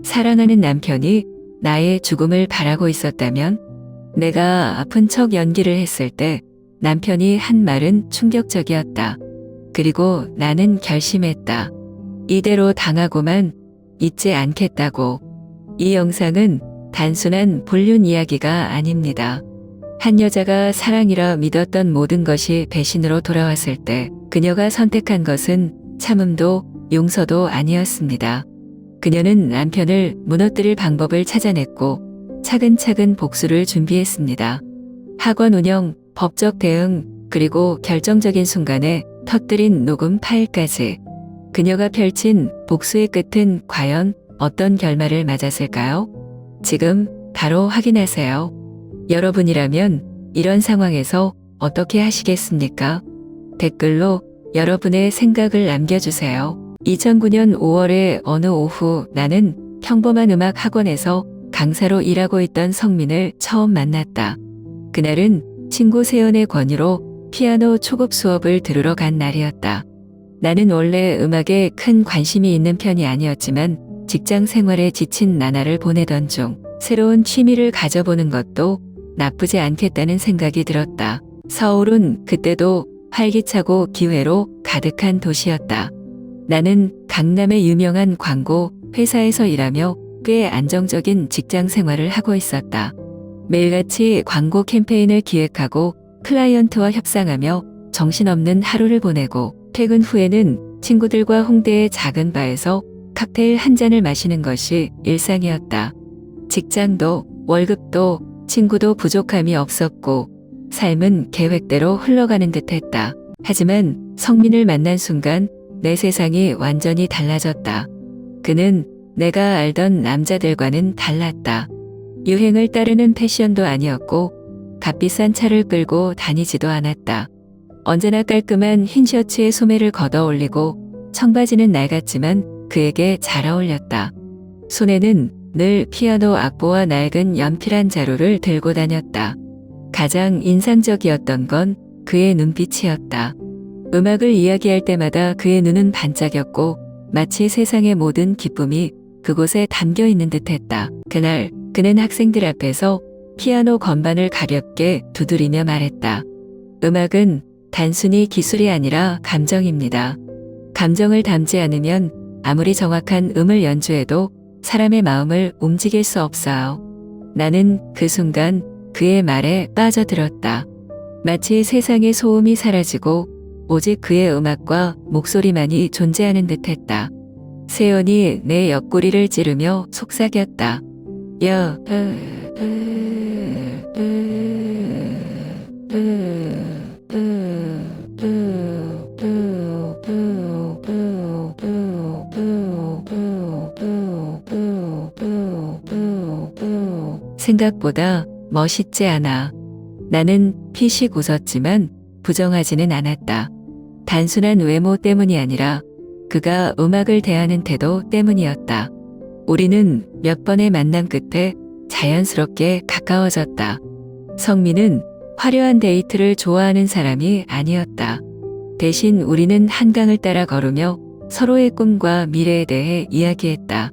사랑하는 남편이 나의 죽음을 바라고 있었다면, 내가 아픈 척 연기를 했을 때 남편이 한 말은 충격적이었다. 그리고 나는 결심했다. 이대로 당하고만 있지 않겠다고. 이 영상은 단순한 불륜 이야기가 아닙니다. 한 여자가 사랑이라 믿었던 모든 것이 배신으로 돌아왔을 때 그녀가 선택한 것은 참음도 용서도 아니었습니다. 그녀는 남편을 무너뜨릴 방법을 찾아냈고 차근차근 복수를 준비했습니다. 학원 운영, 법적 대응, 그리고 결정적인 순간에 터뜨린 녹음 파일까지. 그녀가 펼친 복수의 끝은 과연 어떤 결말을 맞았을까요? 지금 바로 확인하세요. 여러분이라면 이런 상황에서 어떻게 하시겠습니까? 댓글로 여러분의 생각을 남겨주세요. 2009년 5월의 어느 오후, 나는 평범한 음악 학원에서 강사로 일하고 있던 성민을 처음 만났다. 그날은 친구 세연의 권유로 피아노 초급 수업을 들으러 간 날이었다. 나는 원래 음악에 큰 관심이 있는 편이 아니었지만 직장 생활에 지친 나날을 보내던 중 새로운 취미를 가져보는 것도 나쁘지 않겠다는 생각이 들었다. 서울은 그때도 활기차고 기회로 가득한 도시였다. 나는 강남의 유명한 광고 회사에서 일하며 꽤 안정적인 직장 생활을 하고 있었다. 매일같이 광고 캠페인을 기획하고 클라이언트와 협상하며 정신없는 하루를 보내고 퇴근 후에는 친구들과 홍대의 작은 바에서 칵테일 한 잔을 마시는 것이 일상이었다. 직장도 월급도 친구도 부족함이 없었고 삶은 계획대로 흘러가는 듯했다. 하지만 성민을 만난 순간 내 세상이 완전히 달라졌다. 그는 내가 알던 남자들과는 달랐다. 유행을 따르는 패션도 아니었고 값비싼 차를 끌고 다니지도 않았다. 언제나 깔끔한 흰 셔츠에 소매를 걷어 올리고 청바지는 낡았지만 그에게 잘 어울렸다. 손에는 늘 피아노 악보와 낡은 연필 한 자루를 들고 다녔다. 가장 인상적이었던 건 그의 눈빛이었다. 음악을 이야기할 때마다 그의 눈은 반짝였고 마치 세상의 모든 기쁨이 그곳에 담겨 있는 듯했다. 그날 그는 학생들 앞에서 피아노 건반을 가볍게 두드리며 말했다. 음악은 단순히 기술이 아니라 감정입니다. 감정을 담지 않으면 아무리 정확한 음을 연주해도 사람의 마음을 움직일 수 없어요. 나는 그 순간 그의 말에 빠져들었다. 마치 세상의 소음이 사라지고 오직 그의 음악과 목소리만이 존재하는 듯했다. 세연이 내 옆구리를 찌르며 속삭였다. 야, 생각보다 멋있지 않아. 나는 피식 웃었지만 부정하지는 않았다. 단순한 외모 때문이 아니라 그가 음악을 대하는 태도 때문이었다. 우리는 몇 번의 만남 끝에 자연스럽게 가까워졌다. 성민은 화려한 데이트를 좋아하는 사람이 아니었다. 대신 우리는 한강을 따라 걸으며 서로의 꿈과 미래에 대해 이야기했다.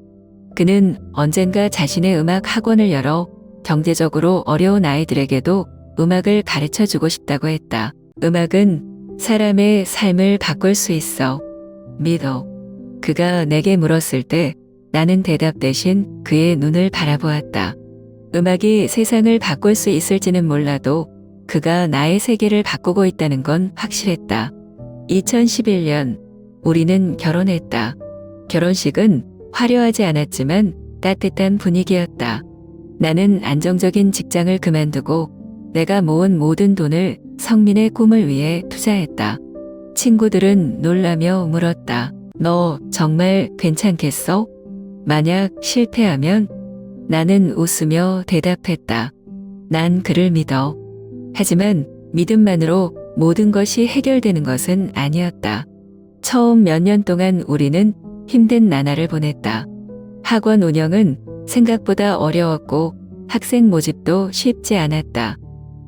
그는 언젠가 자신의 음악 학원을 열어 경제적으로 어려운 아이들에게도 음악을 가르쳐주고 싶다고 했다. 음악은 사람의 삶을 바꿀 수 있어. 믿어. 그가 내게 물었을 때 나는 대답 대신 그의 눈을 바라보았다. 음악이 세상을 바꿀 수 있을지는 몰라도 그가 나의 세계를 바꾸고 있다는 건 확실했다. 2011년 우리는 결혼했다. 결혼식은 화려하지 않았지만 따뜻한 분위기였다. 나는 안정적인 직장을 그만두고 내가 모은 모든 돈을 성민의 꿈을 위해 투자했다. 친구들은 놀라며 물었다. 너 정말 괜찮겠어? 만약 실패하면? 나는 웃으며 대답했다. 난 그를 믿어. 하지만 믿음만으로 모든 것이 해결되는 것은 아니었다. 처음 몇 년 동안 우리는 힘든 나날을 보냈다. 학원 운영은 생각보다 어려웠고 학생 모집도 쉽지 않았다.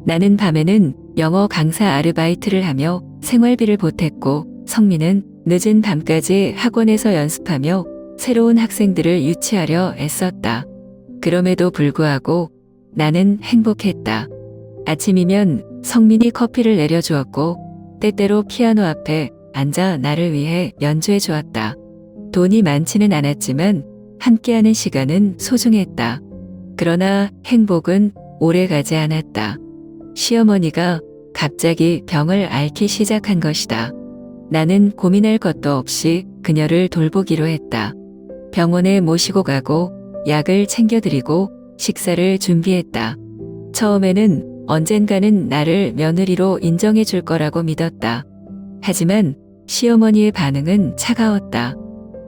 나는 밤에는 영어 강사 아르바이트를 하며 생활비를 보탰고 성민은 늦은 밤까지 학원에서 연습하며 새로운 학생들을 유치하려 애썼다. 그럼에도 불구하고 나는 행복했다. 아침이면 성민이 커피를 내려주었고 때때로 피아노 앞에 앉아 나를 위해 연주해 주었다. 돈이 많지는 않았지만 함께하는 시간은 소중했다. 그러나 행복은 오래가지 않았다. 시어머니가 갑자기 병을 앓기 시작한 것이다. 나는 고민할 것도 없이 그녀를 돌보기로 했다. 병원에 모시고 가고 약을 챙겨드리고 식사를 준비했다. 처음에는 언젠가는 나를 며느리로 인정해 줄 거라고 믿었다. 하지만 시어머니의 반응은 차가웠다.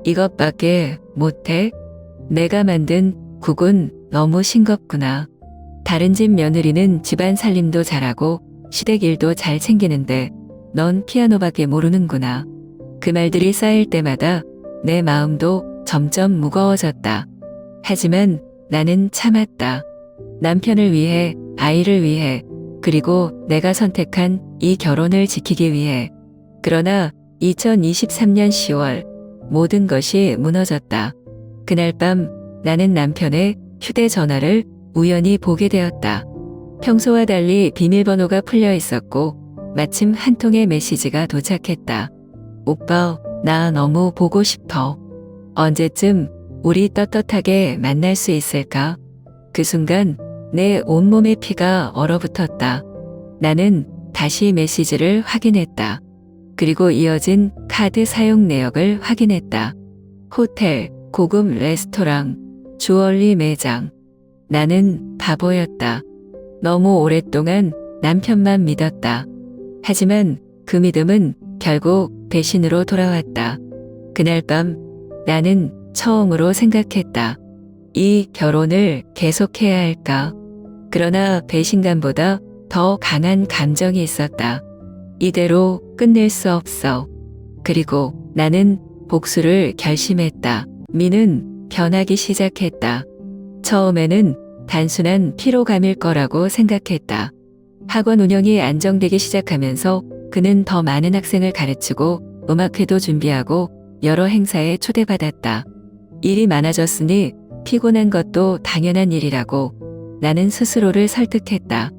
이것밖에 못해? 내가 만든 국은 너무 싱겁구나. 다른 집 며느리는 집안 살림도 잘하고 시댁 일도 잘 챙기는데 넌 피아노밖에 모르는구나. 그 말들이 쌓일 때마다 내 마음도 점점 무거워졌다. 하지만 나는 참았다. 남편을 위해, 아이를 위해, 그리고 내가 선택한 이 결혼을 지키기 위해. 그러나 2023년 10월 모든 것이 무너졌다. 그날 밤 나는 남편의 휴대전화를 우연히 보게 되었다. 평소와 달리 비밀번호가 풀려 있었고 마침 한 통의 메시지가 도착했다. 오빠, 나 너무 보고 싶어. 언제쯤 우리 떳떳하게 만날 수 있을까? 그 순간 내 온몸의 피가 얼어붙었다. 나는 다시 메시지를 확인했다. 그리고 이어진 카드 사용 내역을 확인했다. 호텔, 고급 레스토랑, 주얼리 매장. 나는 바보였다. 너무 오랫동안 남편만 믿었다. 하지만 그 믿음은 결국 배신으로 돌아왔다. 그날 밤 나는 처음으로 생각했다. 이 결혼을 계속해야 할까? 그러나 배신감보다 더 강한 감정이 있었다. 이대로 끝낼 수 없어. 그리고 나는 복수를 결심했다. 미는 변하기 시작했다. 처음에는 단순한 피로감일 거라고 생각했다. 학원 운영이 안정되기 시작하면서 그는 더 많은 학생을 가르치고 음악회도 준비하고 여러 행사에 초대받았다. 일이 많아졌으니 피곤한 것도 당연한 일이라고 나는 스스로를 설득했다.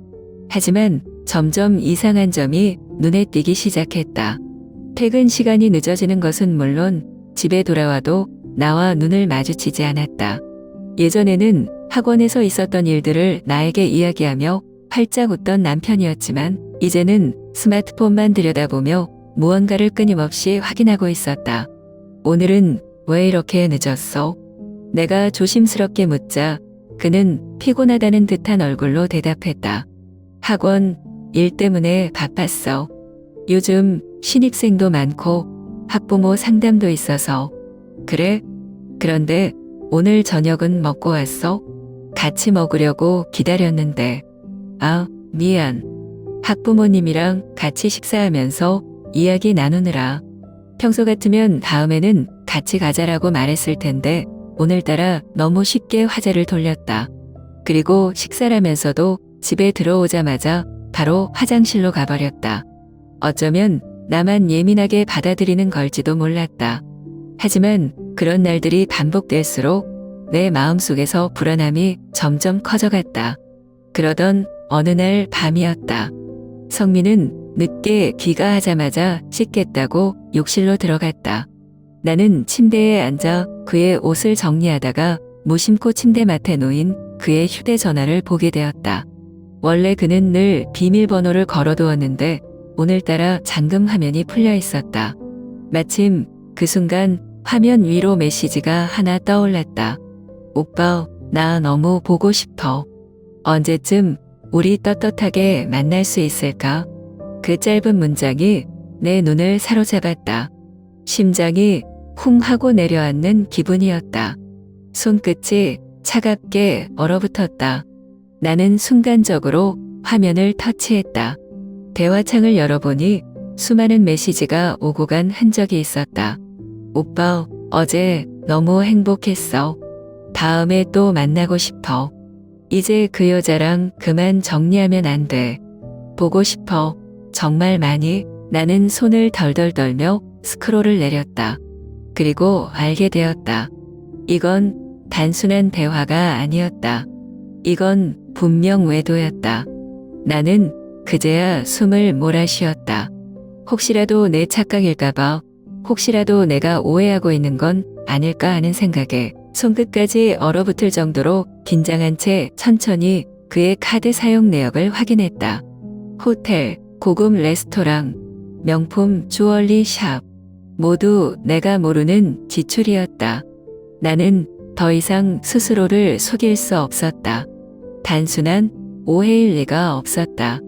하지만 점점 이상한 점이 눈에 띄기 시작했다. 퇴근 시간이 늦어지는 것은 물론 집에 돌아와도 나와 눈을 마주치지 않았다. 예전에는 학원에서 있었던 일들을 나에게 이야기하며 활짝 웃던 남편이었지만 이제는 스마트폰만 들여다보며 무언가를 끊임없이 확인하고 있었다. 오늘은 왜 이렇게 늦었어? 내가 조심스럽게 묻자 그는 피곤하다는 듯한 얼굴로 대답했다. 학원, 일 때문에 바빴어. 요즘 신입생도 많고 학부모 상담도 있어서. 그래? 그런데 오늘 저녁은 먹고 왔어? 같이 먹으려고 기다렸는데. 아, 미안. 학부모님이랑 같이 식사하면서 이야기 나누느라. 평소 같으면 다음에는 같이 가자라고 말했을 텐데 오늘따라 너무 쉽게 화제를 돌렸다. 그리고 식사를 하면서도 집에 들어오자마자 바로 화장실로 가버렸다. 어쩌면 나만 예민하게 받아들이는 걸지도 몰랐다. 하지만 그런 날들이 반복될수록 내 마음속에서 불안함이 점점 커져갔다. 그러던 어느 날 밤이었다. 성민은 늦게 귀가하자마자 씻겠다고 욕실로 들어갔다. 나는 침대에 앉아 그의 옷을 정리하다가 무심코 침대맡에 놓인 그의 휴대전화를 보게 되었다. 원래 그는 늘 비밀번호를 걸어두었는데 오늘따라 잠금 화면이 풀려 있었다. 마침 그 순간 화면 위로 메시지가 하나 떠올랐다. 오빠, 나 너무 보고 싶어. 언제쯤 우리 떳떳하게 만날 수 있을까? 그 짧은 문장이 내 눈을 사로잡았다. 심장이 쿵 하고 내려앉는 기분이었다. 손끝이 차갑게 얼어붙었다. 나는 순간적으로 화면을 터치했다. 대화창을 열어보니 수많은 메시지가 오고 간 흔적이 있었다. 오빠, 어제 너무 행복했어. 다음에 또 만나고 싶어. 이제 그 여자랑 그만 정리하면 안 돼. 보고 싶어. 정말 많이. 나는 손을 덜덜 떨며 스크롤을 내렸다. 그리고 알게 되었다. 이건 단순한 대화가 아니었다. 이건 분명 외도였다. 나는 그제야 숨을 몰아쉬었다. 혹시라도 내 착각일까봐, 혹시라도 내가 오해하고 있는 건 아닐까 하는 생각에 손끝까지 얼어붙을 정도로 긴장한 채 천천히 그의 카드 사용 내역을 확인했다. 호텔, 고급 레스토랑, 명품 주얼리 샵, 모두 내가 모르는 지출이었다. 나는 더 이상 스스로를 속일 수 없었다. 단순한 오해일 리가 없었다.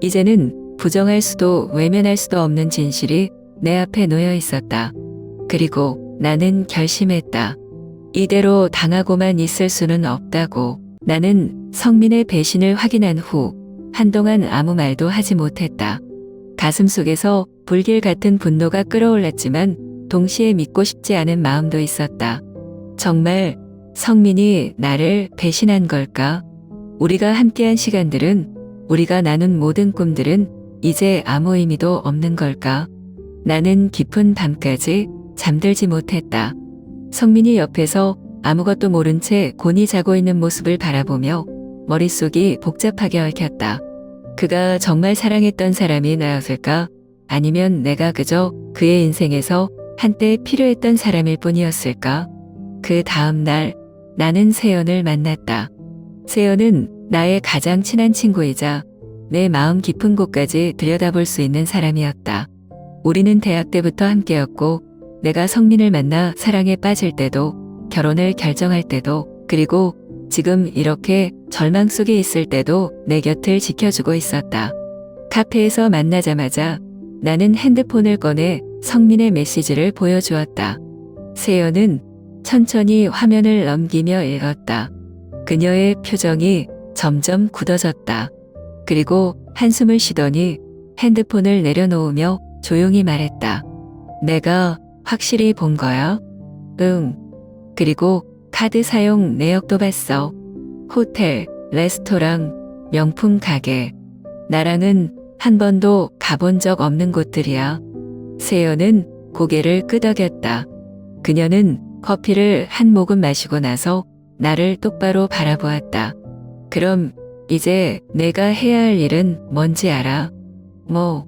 이제는 부정할 수도 외면할 수도 없는 진실이 내 앞에 놓여 있었다. 그리고 나는 결심했다. 이대로 당하고만 있을 수는 없다고. 나는 성민의 배신을 확인한 후 한동안 아무 말도 하지 못했다. 가슴속에서 불길 같은 분노가 끓어올랐지만 동시에 믿고 싶지 않은 마음도 있었다. 정말 성민이 나를 배신한 걸까? 우리가 함께한 시간들은, 우리가 나눈 모든 꿈들은 이제 아무 의미도 없는 걸까? 나는 깊은 밤까지 잠들지 못했다. 성민이 옆에서 아무것도 모른 채 곤히 자고 있는 모습을 바라보며 머릿속이 복잡하게 얽혔다. 그가 정말 사랑했던 사람이 나였을까? 아니면 내가 그저 그의 인생에서 한때 필요했던 사람일 뿐이었을까? 그 다음 날 나는 세연을 만났다. 세연은 나의 가장 친한 친구이자 내 마음 깊은 곳까지 들여다볼 수 있는 사람이었다. 우리는 대학 때부터 함께였고, 내가 성민을 만나 사랑에 빠질 때도, 결혼을 결정할 때도, 그리고 지금 이렇게 절망 속에 있을 때도 내 곁을 지켜주고 있었다. 카페에서 만나자마자 나는 핸드폰을 꺼내 성민의 메시지를 보여주었다. 세연은 천천히 화면을 넘기며 읽었다. 그녀의 표정이 점점 굳어졌다. 그리고 한숨을 쉬더니 핸드폰을 내려놓으며 조용히 말했다. 내가 확실히 본 거야? 응. 그리고 카드 사용 내역도 봤어. 호텔, 레스토랑, 명품 가게. 나랑은 한 번도 가본 적 없는 곳들이야. 세연은 고개를 끄덕였다. 그녀는 커피를 한 모금 마시고 나서 나를 똑바로 바라보았다. 그럼 이제 내가 해야 할 일은 뭔지 알아? 뭐,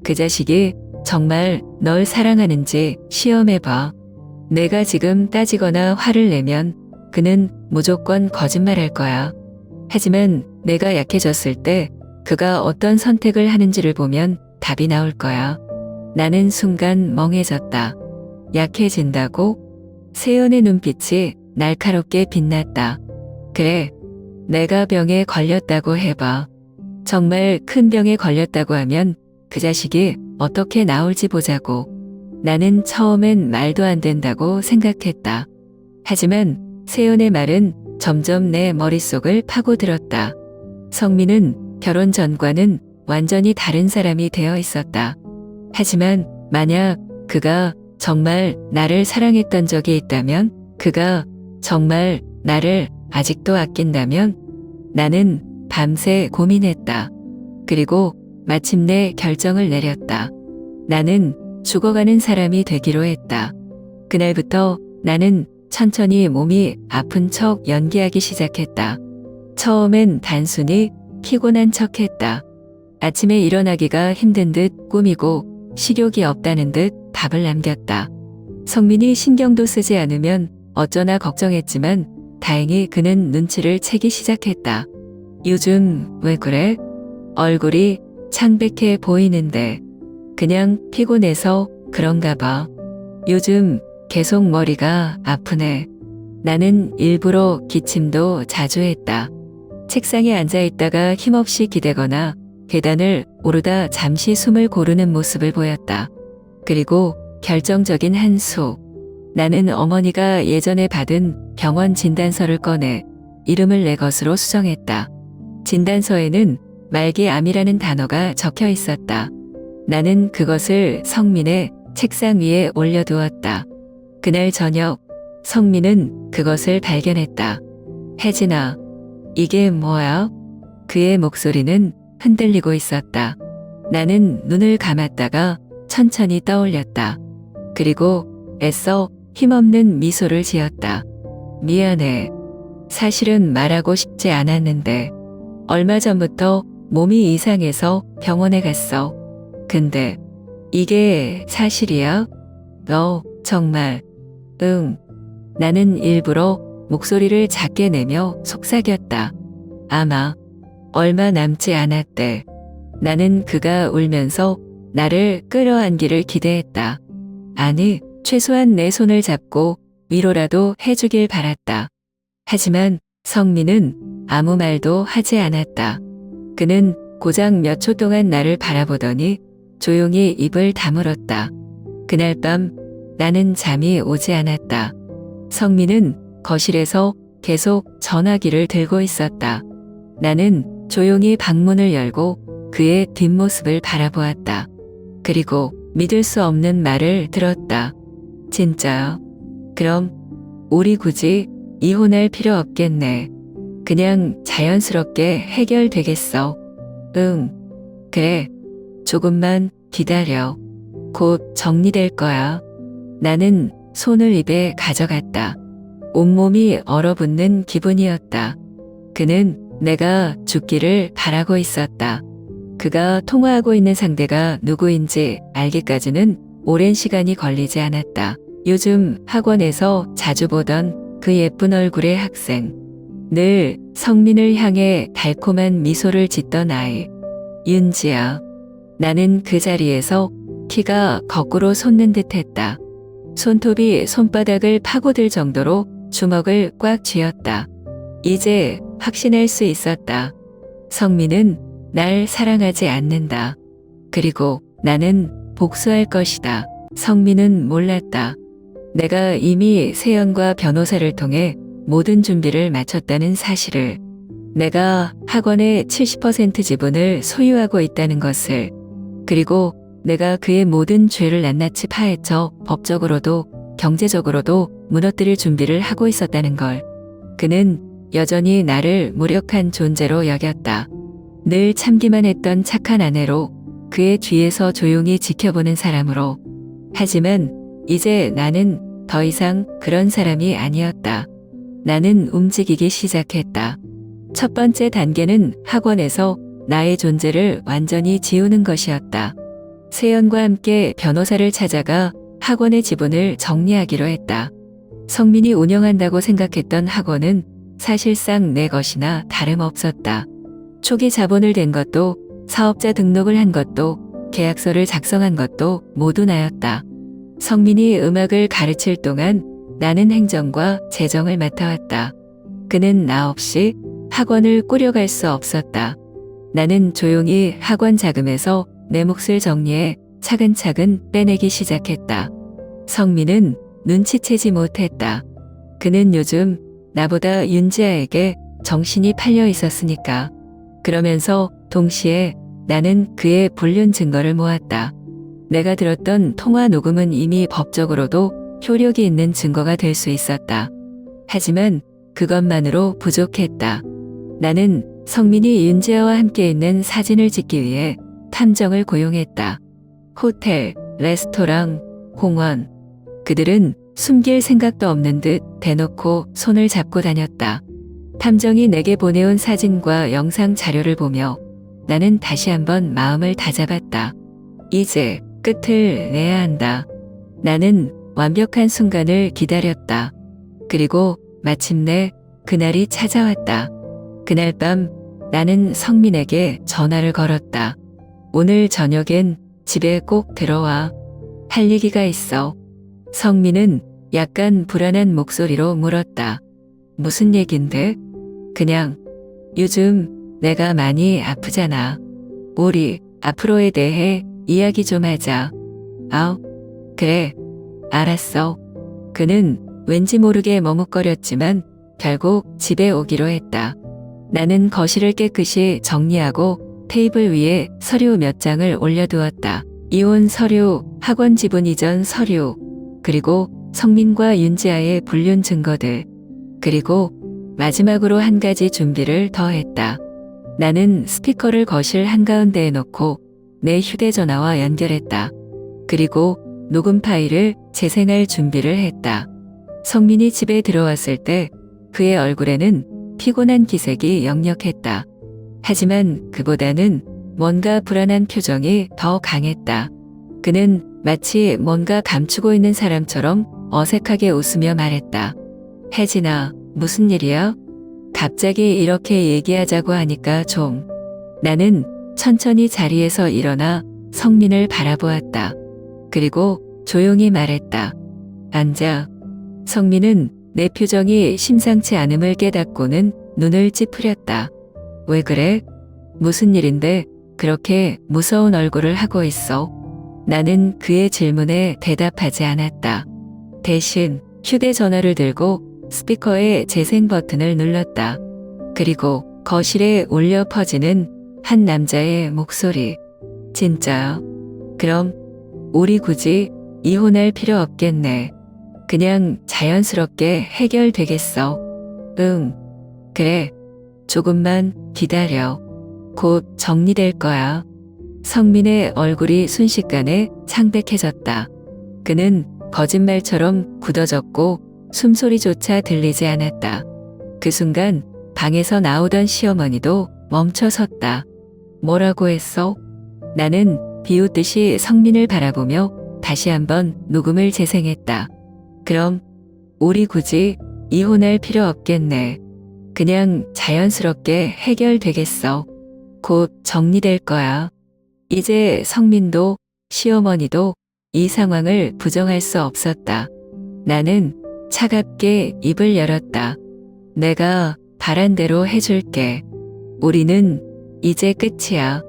그 자식이 정말 널 사랑하는지 시험해봐. 내가 지금 따지거나 화를 내면 그는 무조건 거짓말할 거야. 하지만 내가 약해졌을 때 그가 어떤 선택을 하는지를 보면 답이 나올 거야. 나는 순간 멍해졌다. 약해진다고? 세연의 눈빛이 날카롭게 빛났다. 그래, 내가 병에 걸렸다고 해봐. 정말 큰 병에 걸렸다고 하면 그 자식이 어떻게 나올지 보자고. 나는 처음엔 말도 안 된다고 생각했다. 하지만 세연의 말은 점점 내 머릿속을 파고들었다. 성민은 결혼 전과는 완전히 다른 사람이 되어 있었다. 하지만 만약 그가 정말 나를 사랑했던 적이 있다면, 그가 정말 나를 아직도 아낀다면, 나는 밤새 고민했다. 그리고 마침내 결정을 내렸다. 나는 죽어가는 사람이 되기로 했다. 그날부터 나는 천천히 몸이 아픈 척 연기하기 시작했다. 처음엔 단순히 피곤한 척했다. 아침에 일어나기가 힘든 듯 꾸미고 식욕이 없다는 듯 답을 남겼다. 성민이 신경도 쓰지 않으면 어쩌나 걱정했지만 다행히 그는 눈치를 채기 시작했다. 요즘 왜 그래? 얼굴이 창백해 보이는데. 그냥 피곤해서 그런가 봐. 요즘 계속 머리가 아프네. 나는 일부러 기침도 자주 했다. 책상에 앉아있다가 힘없이 기대거나 계단을 오르다 잠시 숨을 고르는 모습을 보였다. 그리고 결정적인 한 수. 나는 어머니가 예전에 받은 병원 진단서를 꺼내 이름을 내 것으로 수정했다. 진단서에는 말기암이라는 단어가 적혀 있었다. 나는 그것을 성민의 책상 위에 올려두었다. 그날 저녁, 성민은 그것을 발견했다. 혜진아, 이게 뭐야? 그의 목소리는 흔들리고 있었다. 나는 눈을 감았다가 천천히 떠올렸다. 그리고 애써 힘없는 미소를 지었다. 미안해. 사실은 말하고 싶지 않았는데 얼마 전부터 몸이 이상해서 병원에 갔어. 근데 이게 사실이야? 너 정말 응. 나는 일부러 목소리를 작게 내며 속삭였다. 아마 얼마 남지 않았대. 나는 그가 울면서 나를 끌어안기를 기대했다. 아니, 최소한 내 손을 잡고 위로라도 해주길 바랐다. 하지만 성민은 아무 말도 하지 않았다. 그는 고작 몇 초 동안 나를 바라보더니 조용히 입을 다물었다. 그날 밤 나는 잠이 오지 않았다. 성민은 거실에서 계속 전화기를 들고 있었다. 나는 조용히 방문을 열고 그의 뒷모습을 바라보았다. 그리고 믿을 수 없는 말을 들었다. 진짜요? 그럼 우리 굳이 이혼할 필요 없겠네. 그냥 자연스럽게 해결되겠어. 응. 그래. 조금만 기다려. 곧 정리될 거야. 나는 손을 입에 가져갔다. 온몸이 얼어붙는 기분이었다. 그는 내가 죽기를 바라고 있었다. 그가 통화하고 있는 상대가 누구인지 알기까지는 오랜 시간이 걸리지 않았다. 요즘 학원에서 자주 보던 그 예쁜 얼굴의 학생. 늘 성민을 향해 달콤한 미소를 짓던 아이. 윤지야. 나는 그 자리에서 키가 거꾸로 솟는 듯 했다. 손톱이 손바닥을 파고들 정도로 주먹을 꽉 쥐었다. 이제 확신할 수 있었다. 성민은 날 사랑하지 않는다. 그리고 나는 복수할 것이다. 성민은 몰랐다. 내가 이미 세연과 변호사를 통해 모든 준비를 마쳤다는 사실을, 내가 학원의 70% 지분을 소유하고 있다는 것을, 그리고 내가 그의 모든 죄를 낱낱이 파헤쳐 법적으로도 경제적으로도 무너뜨릴 준비를 하고 있었다는 걸. 그는 여전히 나를 무력한 존재로 여겼다. 늘 참기만 했던 착한 아내로, 그의 뒤에서 조용히 지켜보는 사람으로. 하지만 이제 나는 더 이상 그런 사람이 아니었다. 나는 움직이기 시작했다. 첫 번째 단계는 학원에서 나의 존재를 완전히 지우는 것이었다. 세연과 함께 변호사를 찾아가 학원의 지분을 정리하기로 했다. 성민이 운영한다고 생각했던 학원은 사실상 내 것이나 다름없었다. 초기 자본을 댄 것도, 사업자 등록을 한 것도, 계약서를 작성한 것도 모두 나였다. 성민이 음악을 가르칠 동안 나는 행정과 재정을 맡아왔다. 그는 나 없이 학원을 꾸려갈 수 없었다. 나는 조용히 학원 자금에서 내 몫을 정리해 차근차근 빼내기 시작했다. 성민은 눈치채지 못했다. 그는 요즘 나보다 윤지아에게 정신이 팔려 있었으니까. 그러면서 동시에 나는 그의 불륜 증거를 모았다. 내가 들었던 통화 녹음은 이미 법적으로도 효력이 있는 증거가 될 수 있었다. 하지만 그것만으로 부족했다. 나는 성민이 윤지아와 함께 있는 사진을 찍기 위해 탐정을 고용했다. 호텔, 레스토랑, 공원. 그들은 숨길 생각도 없는 듯 대놓고 손을 잡고 다녔다. 탐정이 내게 보내온 사진과 영상 자료를 보며 나는 다시 한번 마음을 다잡았다. 이제 끝을 내야 한다. 나는 완벽한 순간을 기다렸다. 그리고 마침내 그날이 찾아왔다. 그날 밤 나는 성민에게 전화를 걸었다. 오늘 저녁엔 집에 꼭 들어와. 할 얘기가 있어. 성민은 약간 불안한 목소리로 물었다. 무슨 얘긴데? 그냥 요즘 내가 많이 아프잖아. 우리 앞으로에 대해 이야기 좀 하자. 아우, 그래. 알았어. 그는 왠지 모르게 머뭇거렸지만 결국 집에 오기로 했다. 나는 거실을 깨끗이 정리하고 테이블 위에 서류 몇 장을 올려두었다. 이혼 서류, 학원 지분 이전 서류, 그리고 성민과 윤지아의 불륜 증거들, 그리고 마지막으로 한 가지 준비를 더 했다. 나는 스피커를 거실 한가운데에 놓고 내 휴대전화와 연결했다. 그리고 녹음 파일을 재생할 준비를 했다. 성민이 집에 들어왔을 때 그의 얼굴에는 피곤한 기색이 역력했다. 하지만 그보다는 뭔가 불안한 표정이 더 강했다. 그는 마치 뭔가 감추고 있는 사람처럼 어색하게 웃으며 말했다. 혜진아, 무슨 일이야? 갑자기 이렇게 얘기하자고 하니까 좀. 나는 천천히 자리에서 일어나 성민을 바라보았다. 그리고 조용히 말했다. 앉아. 성민은 내 표정이 심상치 않음을 깨닫고는 눈을 찌푸렸다. 왜 그래? 무슨 일인데 그렇게 무서운 얼굴을 하고 있어? 나는 그의 질문에 대답하지 않았다. 대신 휴대전화를 들고 스피커의 재생 버튼을 눌렀다. 그리고 거실에 울려 퍼지는 한 남자의 목소리. 진짜? 그럼 우리 굳이 이혼할 필요 없겠네. 그냥 자연스럽게 해결되겠어. 응. 그래. 조금만 기다려. 곧 정리될 거야. 성민의 얼굴이 순식간에 창백해졌다. 그는 거짓말처럼 굳어졌고 숨소리조차 들리지 않았다. 그 순간 방에서 나오던 시어머니도 멈춰섰다. 뭐라고 했어? 나는 비웃듯이 성민을 바라보며 다시 한번 녹음을 재생했다. 그럼 우리 굳이 이혼할 필요 없겠네. 그냥 자연스럽게 해결되겠어. 곧 정리될 거야. 이제 성민도 시어머니도 이 상황을 부정할 수 없었다. 나는 차갑게 입을 열었다. 내가 바란 대로 해줄게. 우리는 이제 끝이야.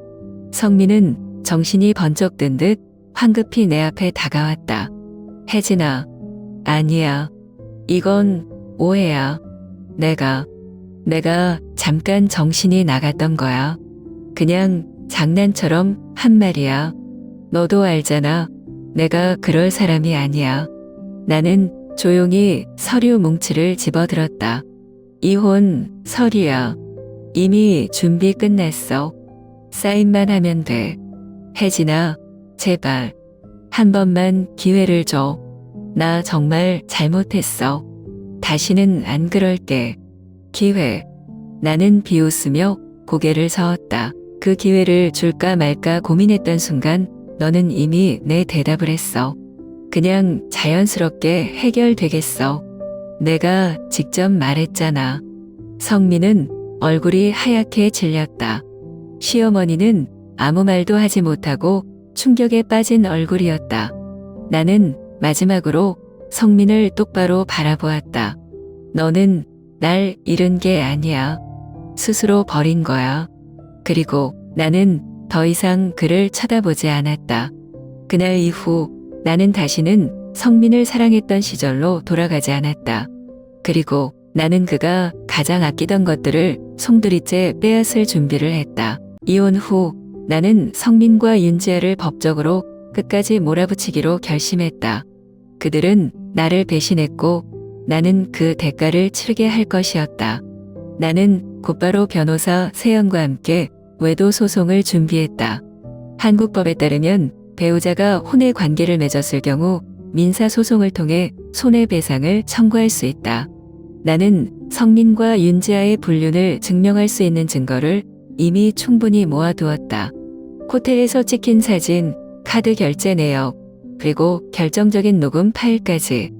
성민은 정신이 번쩍 든 듯 황급히 내 앞에 다가왔다. 혜진아, 아니야. 이건 오해야. 내가 잠깐 정신이 나갔던 거야. 그냥 장난처럼 한 말이야. 너도 알잖아. 내가 그럴 사람이 아니야. 나는 조용히 서류 뭉치를 집어들었다. 이혼 서류야. 이미 준비 끝났어. 사인만 하면 돼. 혜진아, 제발 한 번만 기회를 줘. 나 정말 잘못했어. 다시는 안 그럴게. 기회. 나는 비웃으며 고개를 저었다. 그 기회를 줄까 말까 고민했던 순간 너는 이미 내 대답을 했어. 그냥 자연스럽게 해결되겠어. 내가 직접 말했잖아. 성민은 얼굴이 하얗게 질렸다. 시어머니는 아무 말도 하지 못하고 충격에 빠진 얼굴이었다. 나는 마지막으로 성민을 똑바로 바라보았다. 너는 날 잃은 게 아니야. 스스로 버린 거야. 그리고 나는 더 이상 그를 쳐다보지 않았다. 그날 이후 나는 다시는 성민을 사랑했던 시절로 돌아가지 않았다. 그리고 나는 그가 가장 아끼던 것들을 송두리째 빼앗을 준비를 했다. 이혼 후 나는 성민과 윤지아를 법적으로 끝까지 몰아붙이기로 결심했다. 그들은 나를 배신했고 나는 그 대가를 치르게 할 것이었다. 나는 곧바로 변호사 세연과 함께 외도 소송을 준비했다. 한국법에 따르면 배우자가 혼외 관계를 맺었을 경우 민사소송을 통해 손해배상을 청구할 수 있다. 나는 성민과 윤지아의 불륜을 증명할 수 있는 증거를 이미 충분히 모아두었다. 호텔에서 찍힌 사진, 카드 결제 내역, 그리고 결정적인 녹음 파일까지.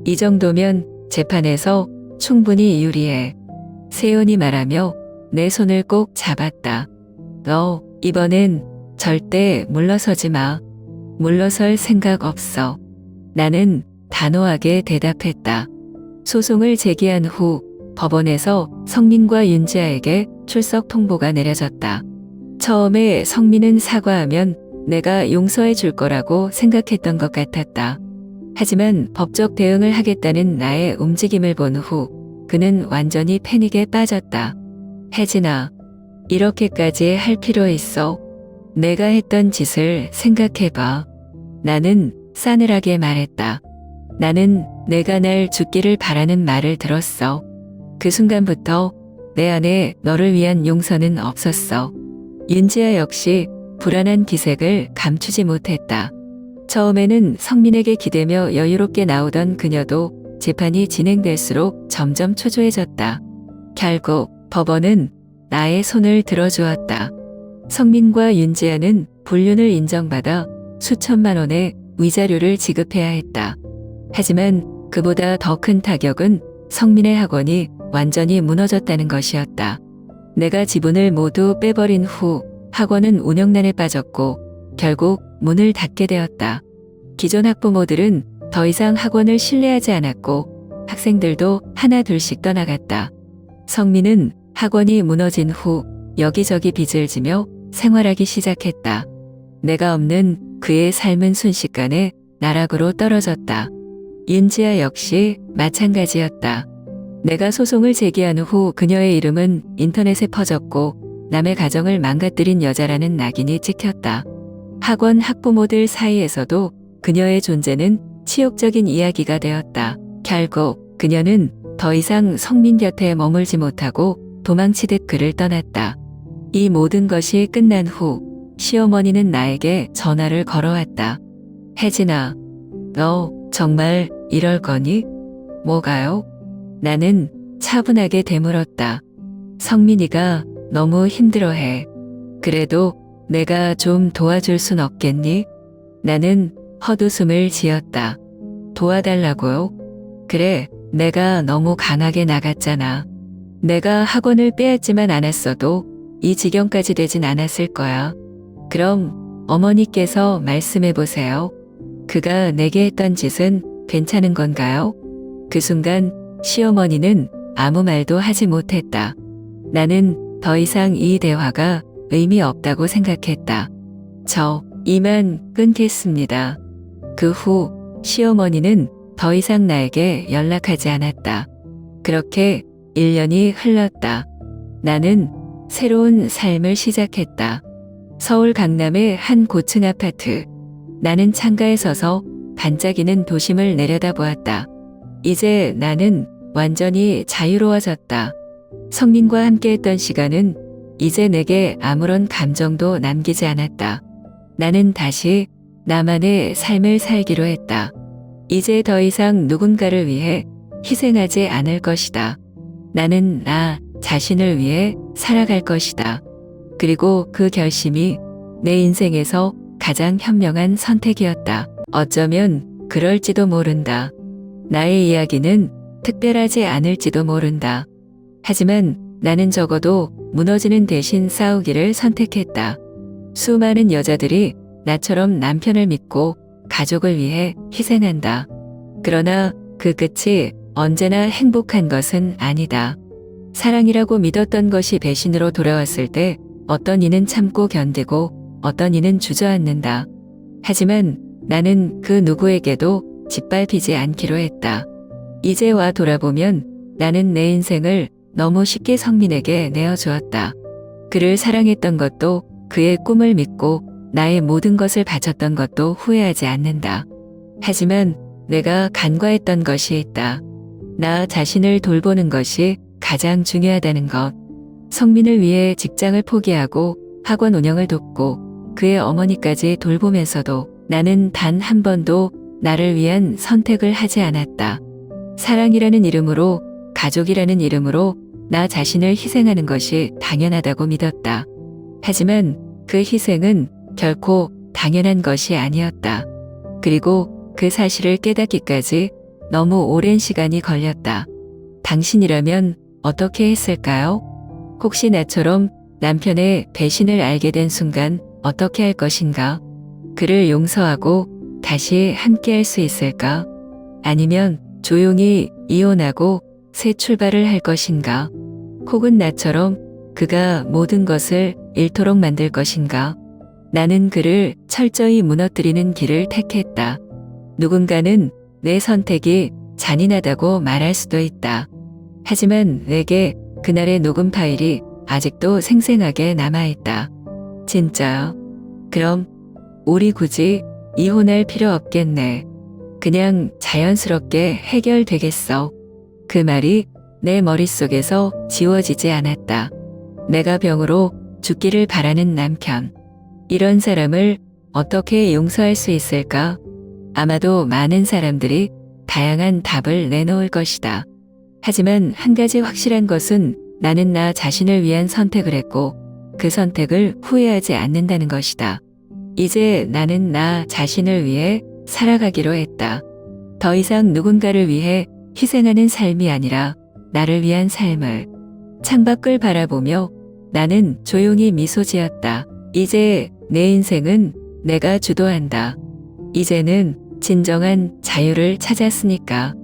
이 정도면 재판에서 충분히 유리해. 세연이 말하며 내 손을 꼭 잡았다. 너 이번엔 절대 물러서지 마. 물러설 생각 없어. 나는 단호하게 대답했다. 소송을 제기한 후 법원에서 성민과 윤지아에게 출석 통보가 내려졌다. 처음에 성민은 사과하면 내가 용서해 줄 거라고 생각했던 것 같았다. 하지만 법적 대응을 하겠다는 나의 움직임을 본 후 그는 완전히 패닉에 빠졌다. 혜진아, 이렇게까지 할 필요 있어? 내가 했던 짓을 생각해봐. 나는 싸늘하게 말했다. 나는 내가 날 죽기를 바라는 말을 들었어. 그 순간부터 내 안에 너를 위한 용서는 없었어. 윤지아 역시 불안한 기색을 감추지 못했다. 처음에는 성민에게 기대며 여유롭게 나오던 그녀도 재판이 진행될수록 점점 초조해졌다. 결국 법원은 나의 손을 들어주었다. 성민과 윤지아는 불륜을 인정받아 수천만 원의 위자료를 지급해야 했다. 하지만 그보다 더 큰 타격은 성민의 학원이 완전히 무너졌다는 것이었다. 내가 지분을 모두 빼버린 후 학원은 운영난에 빠졌고 결국 문을 닫게 되었다. 기존 학부모들은 더 이상 학원을 신뢰하지 않았고 학생들도 하나 둘씩 떠나갔다. 성민은 학원이 무너진 후 여기저기 빚을 지며 생활하기 시작했다. 내가 없는 그의 삶은 순식간에 나락으로 떨어졌다. 윤지아 역시 마찬가지였다. 내가 소송을 제기한 후 그녀의 이름은 인터넷에 퍼졌고 남의 가정을 망가뜨린 여자라는 낙인이 찍혔다. 학원 학부모들 사이에서도 그녀의 존재는 치욕적인 이야기가 되었다. 결국 그녀는 더 이상 성민 곁에 머물지 못하고 도망치듯 그를 떠났다. 이 모든 것이 끝난 후 시어머니는 나에게 전화를 걸어왔다. 혜진아, 너 정말 이럴 거니? 뭐가요? 나는 차분하게 되물었다. 성민이가 너무 힘들어해. 그래도 내가 좀 도와줄 순 없겠니? 나는 헛웃음을 지었다. 도와달라고요? 그래, 내가 너무 강하게 나갔잖아. 내가 학원을 빼앗지만 않았어도 이 지경까지 되진 않았을 거야. 그럼 어머니께서 말씀해 보세요. 그가 내게 했던 짓은 괜찮은 건가요? 그 순간 시어머니는 아무 말도 하지 못했다. 나는 더 이상 이 대화가 의미 없다고 생각했다. 저 이만 끊겠습니다. 그 후 시어머니는 더 이상 나에게 연락하지 않았다. 그렇게 1년이 흘렀다. 나는 새로운 삶을 시작했다. 서울 강남의 한 고층 아파트. 나는 창가에 서서 반짝이는 도심을 내려다보았다. 이제 나는 완전히 자유로워졌다. 성민과 함께했던 시간은 이제 내게 아무런 감정도 남기지 않았다. 나는 다시 나만의 삶을 살기로 했다. 이제 더 이상 누군가를 위해 희생하지 않을 것이다. 나는 나 자신을 위해 살아갈 것이다. 그리고 그 결심이 내 인생에서 가장 현명한 선택이었다. 어쩌면 그럴지도 모른다. 나의 이야기는 특별하지 않을지도 모른다. 하지만 나는 적어도 무너지는 대신 싸우기를 선택했다. 수많은 여자들이 나처럼 남편을 믿고 가족을 위해 희생한다. 그러나 그 끝이 언제나 행복한 것은 아니다. 사랑이라고 믿었던 것이 배신으로 돌아왔을 때 어떤 이는 참고 견디고 어떤 이는 주저앉는다. 하지만 나는 그 누구에게도 짓밟히지 않기로 했다. 이제와 돌아보면 나는 내 인생을 너무 쉽게 성민에게 내어주었다. 그를 사랑했던 것도 그의 꿈을 믿고 나의 모든 것을 바쳤던 것도 후회하지 않는다. 하지만 내가 간과했던 것이 있다. 나 자신을 돌보는 것이 가장 중요하다는 것. 성민을 위해 직장을 포기하고 학원 운영을 돕고 그의 어머니까지 돌보면서도 나는 단 한 번도 나를 위한 선택을 하지 않았다. 사랑이라는 이름으로, 가족이라는 이름으로 나 자신을 희생하는 것이 당연하다고 믿었다. 하지만 그 희생은 결코 당연한 것이 아니었다. 그리고 그 사실을 깨닫기까지 너무 오랜 시간이 걸렸다. 당신이라면 어떻게 했을까요? 혹시 나처럼 남편의 배신을 알게 된 순간 어떻게 할 것인가? 그를 용서하고 다시 함께할 수 있을까? 아니면 조용히 이혼하고 새 출발을 할 것인가? 혹은 나처럼 그가 모든 것을 잃도록 만들 것인가? 나는 그를 철저히 무너뜨리는 길을 택했다. 누군가는 내 선택이 잔인하다고 말할 수도 있다. 하지만 내게 그날의 녹음 파일이 아직도 생생하게 남아있다. 진짜요? 그럼 우리 굳이 이혼할 필요 없겠네. 그냥 자연스럽게 해결되겠어. 그 말이 내 머릿속에서 지워지지 않았다. 내가 병으로 죽기를 바라는 남편. 이런 사람을 어떻게 용서할 수 있을까? 아마도 많은 사람들이 다양한 답을 내놓을 것이다. 하지만 한 가지 확실한 것은 나는 나 자신을 위한 선택을 했고 그 선택을 후회하지 않는다는 것이다. 이제 나는 나 자신을 위해 살아가기로 했다. 더 이상 누군가를 위해 희생하는 삶이 아니라 나를 위한 삶을. 창밖을 바라보며 나는 조용히 미소 지었다. 이제 내 인생은 내가 주도한다. 이제는 진정한 자유를 찾았으니까.